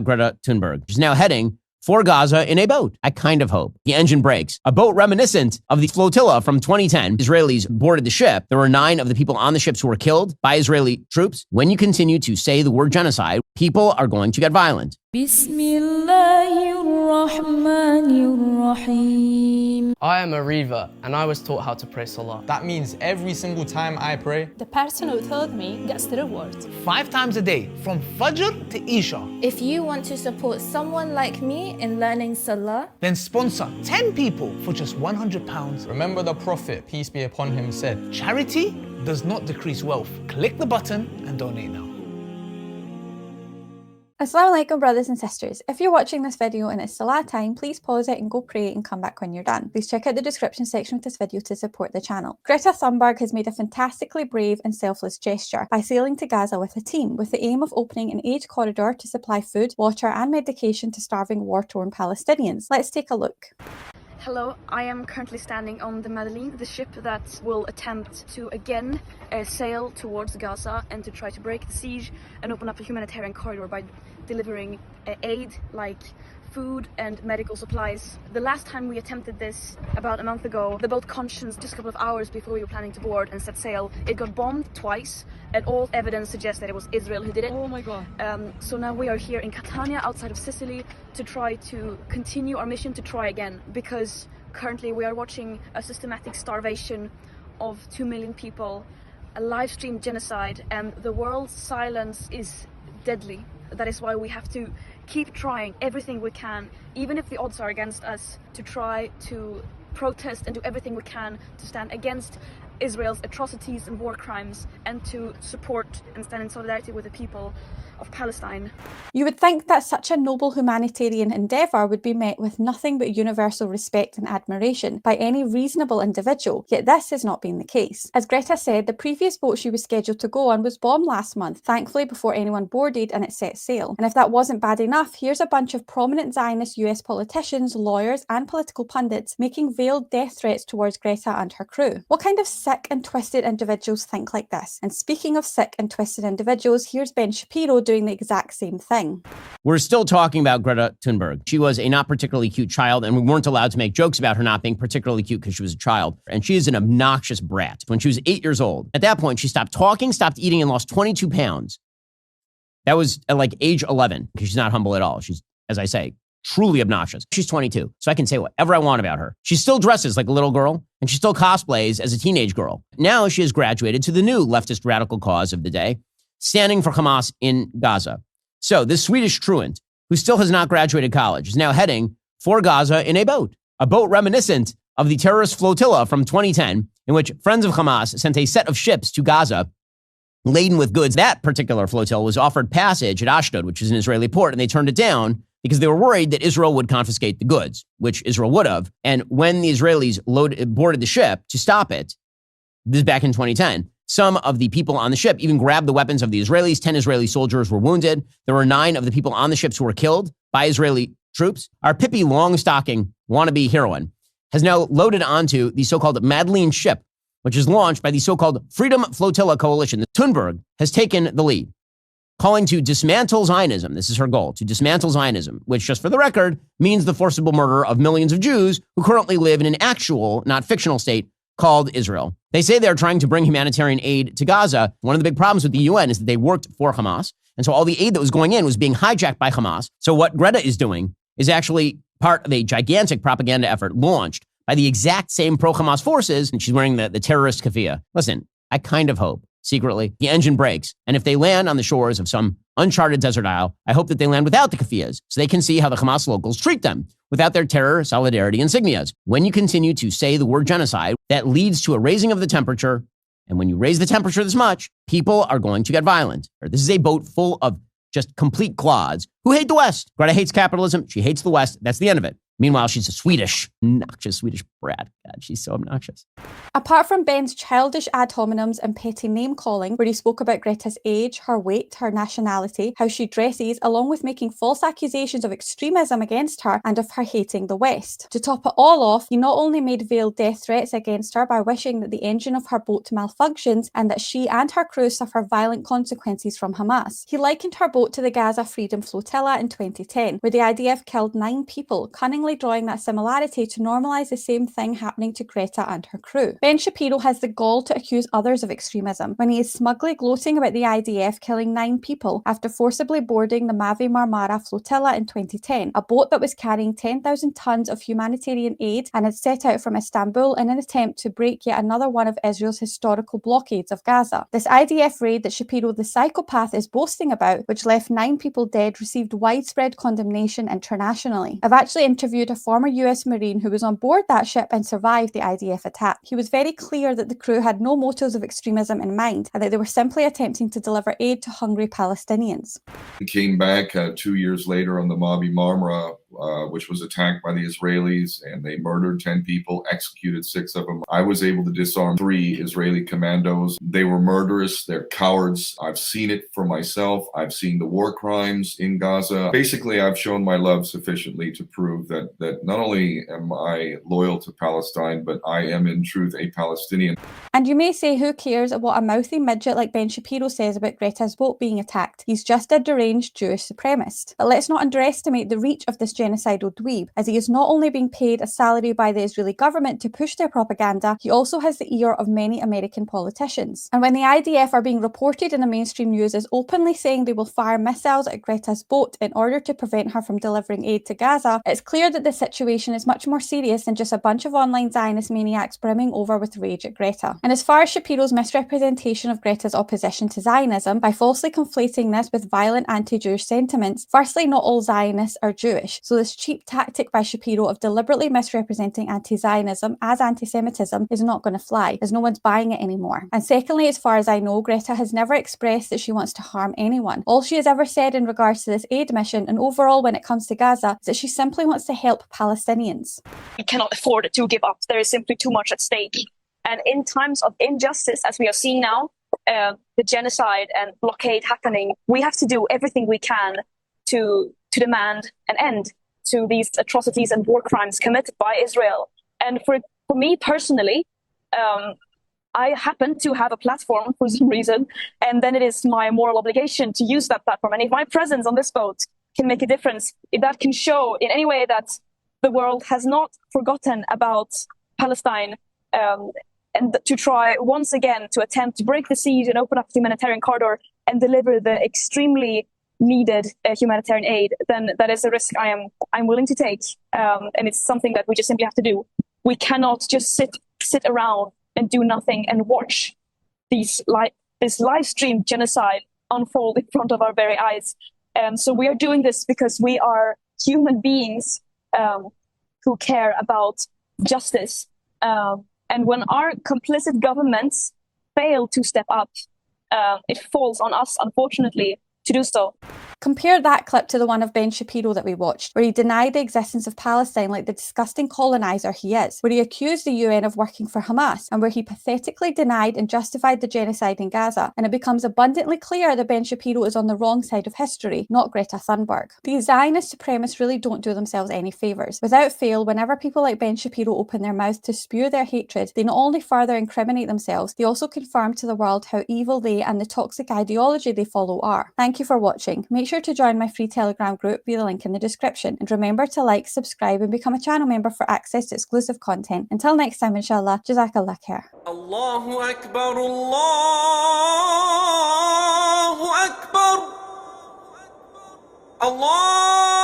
Greta Thunberg. She's now heading for Gaza in a boat. I kind of hope. The engine breaks. A boat reminiscent of the flotilla from 2010. Israelis boarded the ship. There were 9 of the people on the ships who were killed by Israeli troops. When you continue to say the word genocide, people are going to get violent. I am a reaver and I was taught how to pray Salah. That means every single time I pray, the person who told me gets the reward. 5 times a day, from Fajr to Isha. If you want to support someone like me in learning Salah, then sponsor 10 people for just £100. Remember the Prophet, peace be upon him, said, charity does not decrease wealth. Click the button and donate now. Assalamu alaikum, brothers and sisters. If you're watching this video and it's Salah time, please pause it and go pray and come back when you're done. Please check out the description section of this video to support the channel. Greta Thunberg has made a fantastically brave and selfless gesture by sailing to Gaza with a team with the aim of opening an aid corridor to supply food, water and medication to starving war-torn Palestinians. Let's take a look. Hello, I am currently standing on the Madeleine, the ship that will attempt to again sail towards Gaza and to try to break the siege and open up a humanitarian corridor by delivering aid like food and medical supplies. The last time we attempted this, about a month ago, the boat Conscience, just a couple of hours before we were planning to board and set sail, it got bombed twice, and all evidence suggests that it was Israel who did it. Oh my god. So now we are here in Catania, outside of Sicily, to try to continue our mission to try again, because currently we are watching a systematic starvation of 2 million people, a live stream genocide, and the world's silence is deadly. That is why we have to keep trying everything we can, even if the odds are against us, to try to protest and do everything we can to stand against Israel's atrocities and war crimes, and to support and stand in solidarity with the people of Palestine. You would think that such a noble humanitarian endeavour would be met with nothing but universal respect and admiration by any reasonable individual, yet this has not been the case. As Greta said, the previous boat she was scheduled to go on was bombed last month, thankfully before anyone boarded and it set sail. And if that wasn't bad enough, here's a bunch of prominent Zionist US politicians, lawyers and political pundits making veiled death threats towards Greta and her crew. What kind of sick and twisted individuals think like this? And speaking of sick and twisted individuals, here's Ben Shapiro doing the exact same thing. We're still talking about Greta Thunberg. She was a not particularly cute child, and we weren't allowed to make jokes about her not being particularly cute because she was a child. And she is an obnoxious brat. When she was 8 years old, at that point, she stopped talking, stopped eating, and lost 22 pounds. That was at like age 11, because she's not humble at all. She's, as I say, truly obnoxious. She's 22, so I can say whatever I want about her. She still dresses like a little girl, and she still cosplays as a teenage girl. Now she has graduated to the new leftist radical cause of the day, standing for Hamas in Gaza. So this Swedish truant, who still has not graduated college, is now heading for Gaza in a boat reminiscent of the terrorist flotilla from 2010, in which friends of Hamas sent a set of ships to Gaza laden with goods. That particular flotilla was offered passage at Ashdod, which is an Israeli port, and they turned it down because they were worried that Israel would confiscate the goods, which Israel would have. And when the Israelis boarded the ship to stop it, this is back in 2010, some of the people on the ship even grabbed the weapons of the Israelis. 10 Israeli soldiers were wounded. There were 9 of the people on the ships who were killed by Israeli troops. Our Pippi Longstocking wannabe heroine has now loaded onto the so-called Madeleine ship, which is launched by the so-called Freedom Flotilla Coalition. Thunberg has taken the lead, calling to dismantle Zionism. This is her goal, to dismantle Zionism, which, just for the record, means the forcible murder of millions of Jews who currently live in an actual, not fictional state called Israel. They say they're trying to bring humanitarian aid to Gaza. One of the big problems with the UN is that they worked for Hamas. And so all the aid that was going in was being hijacked by Hamas. So what Greta is doing is actually part of a gigantic propaganda effort launched by the exact same pro-Hamas forces. And she's wearing the terrorist keffiyeh. Listen, I kind of hope, secretly, the engine breaks. And if they land on the shores of some uncharted desert isle, I hope that they land without the keffiyehs so they can see how the Hamas locals treat them without their terror solidarity insignias. When you continue to say the word genocide, that leads to a raising of the temperature. And when you raise the temperature this much, people are going to get violent. This is a boat full of just complete clods who hate the West. Greta hates capitalism. She hates the West. That's the end of it. Meanwhile, she's a obnoxious Swedish brat. God, she's so obnoxious. Apart from Ben's childish ad hominems and petty name-calling, where he spoke about Greta's age, her weight, her nationality, how she dresses, along with making false accusations of extremism against her and of her hating the West. To top it all off, he not only made veiled death threats against her by wishing that the engine of her boat malfunctions and that she and her crew suffer violent consequences from Hamas. He likened her boat to the Gaza Freedom Flotilla in 2010, where the IDF killed 9 people, cunningly drawing that similarity to normalise the same thing happening to Greta and her crew. Ben Shapiro has the gall to accuse others of extremism when he is smugly gloating about the IDF killing 9 people after forcibly boarding the Mavi Marmara flotilla in 2010, a boat that was carrying 10,000 tonnes of humanitarian aid and had set out from Istanbul in an attempt to break yet another one of Israel's historical blockades of Gaza. This IDF raid that Shapiro the psychopath is boasting about, which left 9 people dead, received widespread condemnation internationally. I've actually interviewed a former US Marine who was on board that ship and survived the IDF attack. He was very clear that the crew had no motives of extremism in mind and that they were simply attempting to deliver aid to hungry Palestinians. He came back 2 years later on the Mavi Marmara, which was attacked by the Israelis, and they murdered 10 people, executed 6 of them. I was able to disarm 3 Israeli commandos. They were murderous. They're cowards. I've seen it for myself. I've seen the war crimes in Gaza. Basically, I've shown my love sufficiently to prove that not only am I loyal to Palestine, but I am in truth a Palestinian. And you may say, who cares what a mouthy midget like Ben Shapiro says about Greta's boat being attacked? He's just a deranged Jewish supremacist. But let's not underestimate the reach of this genocidal dweeb, as he is not only being paid a salary by the Israeli government to push their propaganda, he also has the ear of many American politicians. And when the IDF are being reported in the mainstream news as openly saying they will fire missiles at Greta's boat in order to prevent her from delivering aid to Gaza, it's clear that the situation is much more serious than just a bunch of online Zionist maniacs brimming over with rage at Greta. And as far as Shapiro's misrepresentation of Greta's opposition to Zionism by falsely conflating this with violent anti-Jewish sentiments, firstly, not all Zionists are Jewish, so this cheap tactic by Shapiro of deliberately misrepresenting anti-Zionism as anti-Semitism is not going to fly, as no one's buying it anymore. And secondly, as far as I know, Greta has never expressed that she wants to harm anyone. All she has ever said in regards to this aid mission, and overall when it comes to Gaza, is that she simply wants to help Palestinians. We cannot afford to give up. There is simply too much at stake. And in times of injustice, as we are seeing now, the genocide and blockade happening, we have to do everything we can to demand an end to these atrocities and war crimes committed by Israel. And for me personally, I happen to have a platform for some reason, and then it is my moral obligation to use that platform. And if my presence on this boat can make a difference, if that can show in any way that the world has not forgotten about Palestine, and to try once again to attempt to break the siege and open up the humanitarian corridor and deliver the extremely needed humanitarian aid, then that is a risk I'm willing to take, and it's something that we just simply have to do. We cannot just sit around and do nothing and watch this live stream genocide unfold in front of our very eyes. So we are doing this because we are human beings who care about justice. And when our complicit governments fail to step up, it falls on us, unfortunately, to do so. Compare that clip to the one of Ben Shapiro that we watched, where he denied the existence of Palestine like the disgusting coloniser he is, where he accused the UN of working for Hamas, and where he pathetically denied and justified the genocide in Gaza. And it becomes abundantly clear that Ben Shapiro is on the wrong side of history, not Greta Thunberg. These Zionist supremacists really don't do themselves any favours. Without fail, whenever people like Ben Shapiro open their mouths to spew their hatred, they not only further incriminate themselves, they also confirm to the world how evil they and the toxic ideology they follow are. Thank you for watching. Make sure to join my free Telegram group via the link in the description, and remember to like, subscribe and become a channel member for access to exclusive content. Until next time, inshallah, Jazakallah khair. Allahu Akbar, Allahu Akbar, Allah.